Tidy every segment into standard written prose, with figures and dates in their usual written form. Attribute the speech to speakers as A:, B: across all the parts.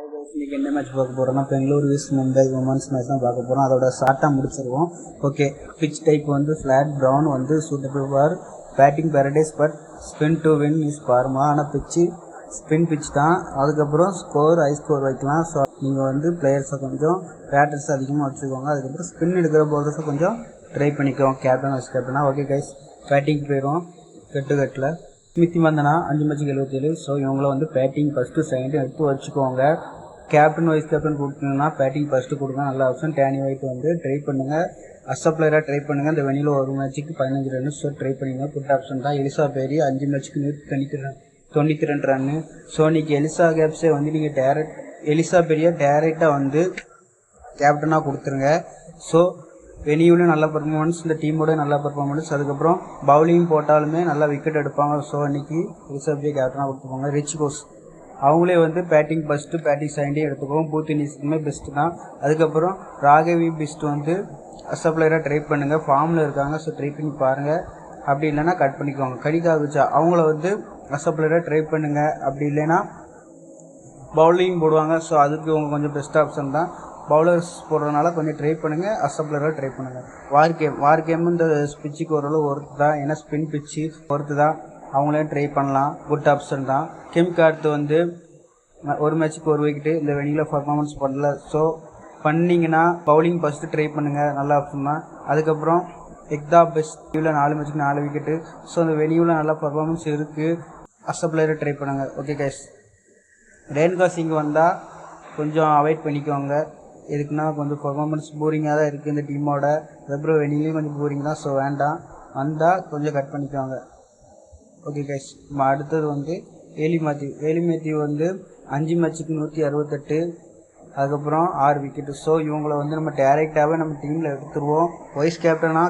A: இன்னைக்கு என்ன மேட்ச் பார்க்க போகிறோம்னா பெங்களூர் விஸ் மும்பை உமன்ஸ் மேட்ச் தான் பார்க்க போகிறோம். அதோட ஷார்ட்டாக முடிச்சிருவோம். ஓகே, பிச் டைப் வந்து ஃப்ளாட் ப்ரௌன் வந்து suitable for batting paradise but spin to win is pharma. ஆனால் பிச்சு ஸ்பின் பிச் தான். அதுக்கப்புறம் ஸ்கோர் ஹை ஸ்கோர் வைக்கலாம். ஸோ நீங்கள் வந்து பிளேயர்ஸை கொஞ்சம் பேட்டர்ஸ் அதிகமாக வச்சுக்கோங்க. அதுக்கப்புறம் ஸ்பின் எடுக்கிற பவுலர்ஸை கொஞ்சம் ட்ரை பண்ணிக்கோங்க கேப்டன் வைஸ் கேப்டனா. ஓகே கைஸ், பேட்டிங் போயிடும் கெட்டில் ஸ்மித்தி மந்தனா 5 மேட்சுக்கு 77. ஸோ இவங்கள வந்து பேட்டிங் ஃபஸ்ட்டு செகண்ட் எடுத்து வச்சுக்கோங்க. கேப்டன் வைஸ் கேப்டன் கொடுத்தீங்கன்னா பேட்டிங் ஃபஸ்ட்டு கொடுங்க, நல்ல ஆப்ஷன். டேனி ஒயிட் வந்து ட்ரை பண்ணுங்கள், அஸ்ஸ பிளேயராக ட்ரை பண்ணுங்கள். இந்த வெனியில் ஒரு மேட்ச்சுக்கு 15 ரன்னு. ஸோ ட்ரை பண்ணிங்க, குட் ஆப்ஷன் தான். எலிசா பேரி 5 மேட்ச்சுக்கு 192 ரன்னு. ஸோ இன்றைக்கி எலிசா கேப்ஸே வந்து நீங்கள் எலிசா பெரியா டேரெக்டாக வந்து கேப்டனாக கொடுத்துருங்க. ஸோ வெனியூலையும் நல்ல பர்ஃபார்மன்ஸ், இந்த டீமோட நல்ல பர்ஃபார்மன்ஸ். அதுக்கப்புறம் பவுலிங் போட்டாலுமே நல்லா விக்கெட் எடுப்பாங்க. ஸோ இன்றைக்கி எலிசா பெரியா கேப்டனாக கொடுத்துருவாங்க. ரிச் கோஸ் அவங்களே வந்து பேட்டிங் ஃபஸ்ட்டு பேட்டிங் செகண்டே எடுத்துக்கோங்க. பூத் இன்னிங்ஸுக்குமே பெஸ்ட்டு தான். அதுக்கப்புறம் ராகவி பெஸ்ட் வந்து அஸ்ஸ பிளேயராக ட்ரை பண்ணுங்கள், ஃபார்மில் இருக்காங்க. ஸோ ட்ரை பண்ணி பாருங்கள். அப்படி இல்லைன்னா கட் பண்ணிக்கோங்க. கடிகாவிச்சா அவங்கள வந்து அஸ்ஸ பிளேயராக ட்ரை பண்ணுங்கள். அப்படி இல்லைன்னா பவுலிங் போடுவாங்க. ஸோ அதுக்கு இவங்க கொஞ்சம் பெஸ்ட் ஆப்ஷன் தான். பவுலர்ஸ் போடுறதுனால கொஞ்சம் ட்ரை பண்ணுங்கள், அஸ்ஸ பிளேயராக ட்ரை பண்ணுங்கள். வார் கேம் இந்த பிச்சுக்கு ஓரளவு ஒர்த்து தான். ஏன்னா ஸ்பின் பிச்சு ஒர்த்து தான், அவங்களையும் ட்ரை பண்ணலாம், குட் ஆப்ஷன் தான். கிம் கார்த் வந்து ஒரு மேட்ச்சுக்கு ஒரு விக்கெட்டு, இந்த வெனியில் பர்ஃபார்மன்ஸ் பண்ணல. ஸோ பண்ணிங்கன்னா பவுலிங் ஃபஸ்ட்டு ட்ரை பண்ணுங்கள், நல்ல ஆப்ஷன் தான். அதுக்கப்புறம் எக்தா பெஸ்ட் 4 மேட்ச்சுக்கு 4 விக்கெட்டு. ஸோ இந்த வெனியூவில் நல்ல பர்ஃபார்மன்ஸ் இருக்குது, அஸ்ஸ பிளேயரை ட்ரை பண்ணுங்கள். ஓகே கைஸ், ரேணுகா சிங் வந்தால் கொஞ்சம் அவாய்ட் பண்ணிக்கோங்க. எதுக்குன்னா கொஞ்சம் பர்ஃபார்மன்ஸ் போரிங்காக தான் இருக்குது இந்த டீமோட. அதுக்கப்புறம் வெனிலையும் கொஞ்சம் போரிங் தான். ஸோ வேண்டாம், வந்தால் கொஞ்சம் கட் பண்ணிக்கோங்க. ஓகே கைஸ், நம்ம அடுத்தது வந்து வேலி மேத்யூ வந்து 5 மேட்ச்சுக்கு 168, அதுக்கப்புறம் 6 விக்கெட்டு. ஸோ இவங்கள வந்து நம்ம டேரெக்டாகவே நம்ம டீமில் எடுத்துருவோம். வைஸ் கேப்டனா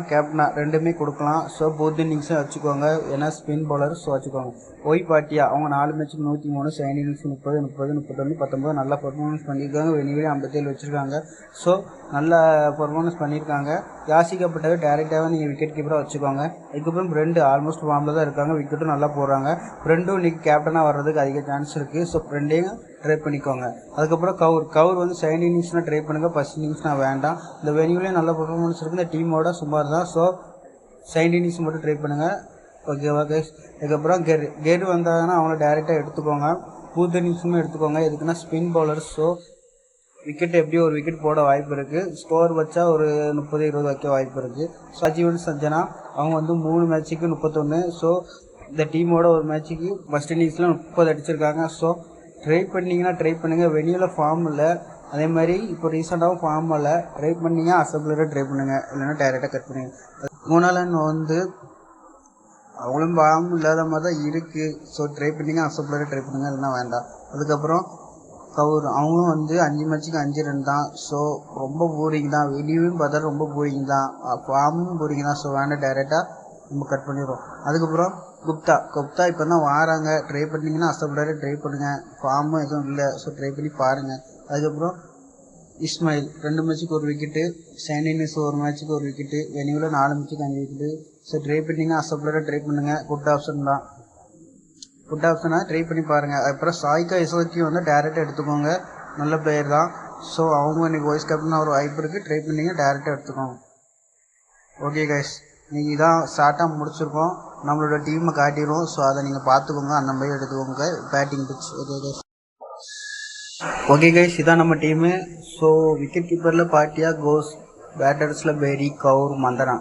A: ரெண்டுமே கொடுக்கலாம். ஸோ போத் இன்னிங்ஸும் வச்சுக்கோங்க, ஏன்னா ஸ்பின் பவுலர். ஸோ வச்சுக்கோங்க. ஒய் பாட்டியா அவங்க 4 மேட்ச்சுக்கு 103, செகண்ட் இன்னிங்ஸ் 30, 31, 19 நல்லா பர்ஃபார்மன்ஸ் பண்ணியிருக்காங்க. வெனியிலே 57 வச்சுருக்காங்க. ஸோ நல்ல பர்ஃபார்மன்ஸ் பண்ணியிருக்காங்க. யாசிக்கப்பட்டவே டேரெக்டாகவே நீங்கள் விக்கெட் கீப்பராக வச்சுக்கோங்க. அதுக்கப்புறம் ரெண்டு ஆல்மோஸ்ட் ஃபார்மில் தான் இருக்காங்க, விக்கெட்டும் நல்லா போடுறாங்க. ரெண்டும் இன்றைக்கி கேப்டனாக வர்றதுக்கு அதிக சான்ஸ் இருக்குது. ஸோ ரெண்டையும் ட்ரை பண்ணிக்கோங்க. அதுக்கப்புறம் கவுர் வந்து செகண்ட் இன்னிங்ஸ்னால் ட்ரை பண்ணுங்கள், ஃபஸ்ட் இன்னிங்ஸ்னால் வேண்டாம். இந்த வெனியூலேயும் நல்ல பர்ஃபார்மன்ஸ் இருக்குது, இந்த டீமோட சுமார் தான். ஸோ செகண்ட் இன்னிங்ஸ் மட்டும் ட்ரை பண்ணுங்கள். ஓகேவா கைஸ்? அதுக்கப்புறம் கெர் வந்தாங்கன்னா அவங்கள டேரெக்டாக எடுத்துக்கோங்க. பூத் இன்னிங்ஸுமே எடுத்துக்கோங்க. எதுக்குன்னா ஸ்பின் பவுலர். ஸோ விக்கெட் எப்படியும் ஒரு விக்கெட் போட வாய்ப்பு இருக்குது. ஸ்கோர் வச்சா ஒரு 30-20 வைக்க வாய்ப்பு இருக்குது. ஸோ அஜீவன் சஞ்சனா அவங்க வந்து 3 மேட்ச்சுக்கு 31. ஸோ இந்த டீமோட ஒரு மேட்ச்சுக்கு ஃபஸ்ட் இன்னிங்ஸில் 30 அடிச்சிருக்காங்க. ஸோ ட்ரை பண்ணிங்கன்னா ட்ரை பண்ணுங்கள். வெனியில் ஃபார்ம் இல்லை, அதே மாதிரி இப்போ ரீசெண்டாகவும் ஃபார்ம் இல்லை. ட்ரை பண்ணிங்க, அஸ்ஸ பிளேயரை ட்ரை பண்ணுங்கள், இல்லைன்னா டேரெக்டாக கட் பண்ணுங்கள். மூணாலன் வந்து அவங்களும் ஃபார்ம் இல்லாத மாதிரி தான் இருக்குது. ஸோ ட்ரை பண்ணிங்க, அஸ்ஸ பிளேயரை ட்ரை பண்ணுங்கள், இல்லைன்னா வேண்டாம். அதுக்கப்புறம் கவுர் அவங்களும் வந்து 5 மேட்ச்சுக்கு 5 ரன் தான். ஸோ ரொம்ப போரிங் தான். வெளியும் பார்த்தா ரொம்ப போரிங் தான், ஃபார்மும் போரிங் தான். ஸோ வேண்டாம், டேரெக்டாக நம்ம கட் பண்ணிடுவோம். அதுக்கப்புறம் குப்தா இப்போ தான் வராங்க. ட்ரை பண்ணிங்கன்னா அஸ்ஸ பிளேயரை ட்ரை பண்ணுங்கள், ஃபார்மும் எதுவும் இல்லை. ஸோ ட்ரை பண்ணி பாருங்கள். அதுக்கப்புறம் இஸ்மாயில் 2 மேட்ச்சுக்கு 1 விக்கெட்டு, செகண்ட் இன்னிங்ஸ் 1 மேட்ச்சுக்கு 1 விக்கெட்டு, வெனியூவில் 4 மேட்ச்சுக்கு 5 விக்கெட்டு. ஸோ ட்ரை பண்ணிங்கன்னா அஸ்ஸ பிளேயரை ட்ரை பண்ணுங்கள், குட் ஆப்ஷன் தான். குட் ஆப்ஷனாக ட்ரை பண்ணி பாருங்கள். அதுக்கப்புறம் சாய்கா யசோக்கி வந்து டேரெக்டாக எடுத்துக்கோங்க, நல்ல பிளேயர் தான். ஸோ அவங்க இன்றைக்கி வைஸ் கேப்டனாக ஒரு வாய்ப்பு இருக்குது, ட்ரை பண்ணிங்க, டேரெக்டாக எடுத்துக்கோங்க. ஓகே கைஸ், இன்றைக்கி தான் ஷார்ட்டாக முடிச்சிருக்கோம், நம்மளோட டீமை காட்டிடுவோம். ஸோ அதை நீங்கள் பார்த்துக்கோங்க, அந்த மாதிரி எடுத்துக்கோங்க பேட்டிங் பிச். ஓகே கைஸ், இதான் நம்ம டீமு. ஸோ விக்கெட் கீப்பரில் பாட்டியா கோஸ், பேட்டர்ஸில் பேரி, கவுர், மந்தனா.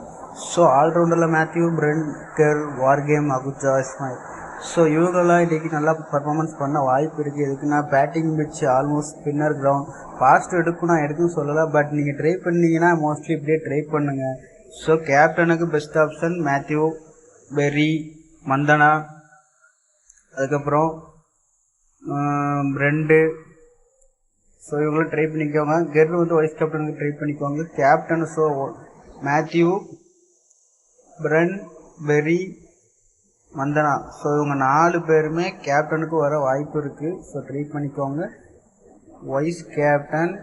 A: ஸோ ஆல்ரவுண்டரில் Matthews, Brunt, Kerr, Wareham, Ahuja, Ismail. So இவங்கெல்லாம் இன்றைக்கி நல்லா பர்ஃபார்மன்ஸ் பண்ண வாய்ப்பு இருக்குது. எதுக்குன்னா batting pitch almost spinner ground, fast எடுக்குன்னு சொல்லலை. பட் நீங்கள் ட்ரை பண்ணிங்கன்னா மோஸ்ட்லி இப்படியே ட்ரை பண்ணுங்கள். ஸோ கேப்டனுக்கு பெஸ்ட் ஆப்ஷன் மேத்யூ, பெரி, மந்தனா, அதுக்கப்புறம் பிரெண்டு. ஸோ இவங்களும் ட்ரை பண்ணிக்கோங்க. கெர் வந்து வைஸ் கேப்டனுக்கு ட்ரை பண்ணிக்கோங்க. கேப்டன் ஸோ மேத்யூ, பிரெண்ட், பெரி, மந்தனா. ஸோ இவங்க 4 பேருமே கேப்டனுக்கு வர வாய்ப்பு இருக்குது. ஸோ ட்ரை பண்ணிக்கோங்க. வைஸ் கேப்டன்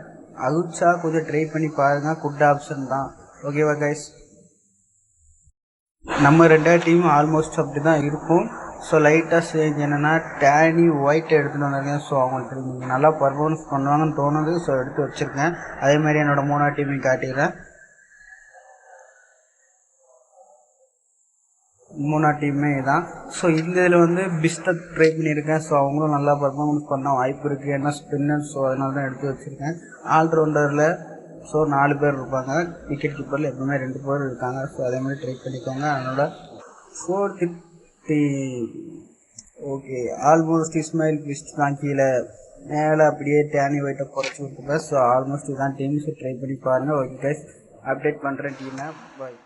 A: அகுச்சா கொஞ்சம் ட்ரை பண்ணி பாருங்கள், குட் ஆப்ஷன் தான். ஓகேவா கைஸ்? நம்ம 2 டீம் ஆல்மோஸ்ட் அப்படி தான் இருக்கும். ஸோ லைட்டாக சேஞ்ச் என்னென்னா டேனி ஒயிட் எடுத்துகிட்டு வந்திருக்கேன். ஸோ அவங்களுக்கு நீங்கள் நல்லா பர்ஃபார்மன்ஸ் பண்ணுவாங்கன்னு தோணுது. ஸோ எடுத்து வச்சுருக்கேன். அதேமாதிரி என்னோடய 3 டீமையும் காட்டிடுறேன். 3 டீமே தான். ஸோ இந்த இதில் வந்து பிஸ்டை ட்ரை பண்ணியிருக்கேன். ஸோ அவங்களும் நல்லா பர்ஃபார்மன்ஸ் பண்ண வாய்ப்பு இருக்குது. ஏன்னா ஸ்பின்னர். ஸோ அதனால தான் எடுத்து வச்சுருக்கேன். ஆல்ரவுண்டரில் ஸோ 4 பேர் இருப்பாங்க. விக்கெட் கீப்பரில் எப்பவுமே 2 பேர் இருக்காங்க. ஸோ அதேமாதிரி ட்ரை பண்ணிக்கோங்க. அதனோட 450 ஓகே. ஆல்மோஸ்ட் இஸ்மாயில் பிஸ்ட் தான் கீழே மேலே அப்படியே டேனி ஒயிட்டை குறைச்சி விட்டுருப்பேன். ஸோ ஆல்மோஸ்ட் இதுதான் டீம். ஸோ ட்ரை பண்ணி பாருங்கள். ஓகே கைஸ், அப்டேட் பண்ணுறேன் டீமை. பாய்.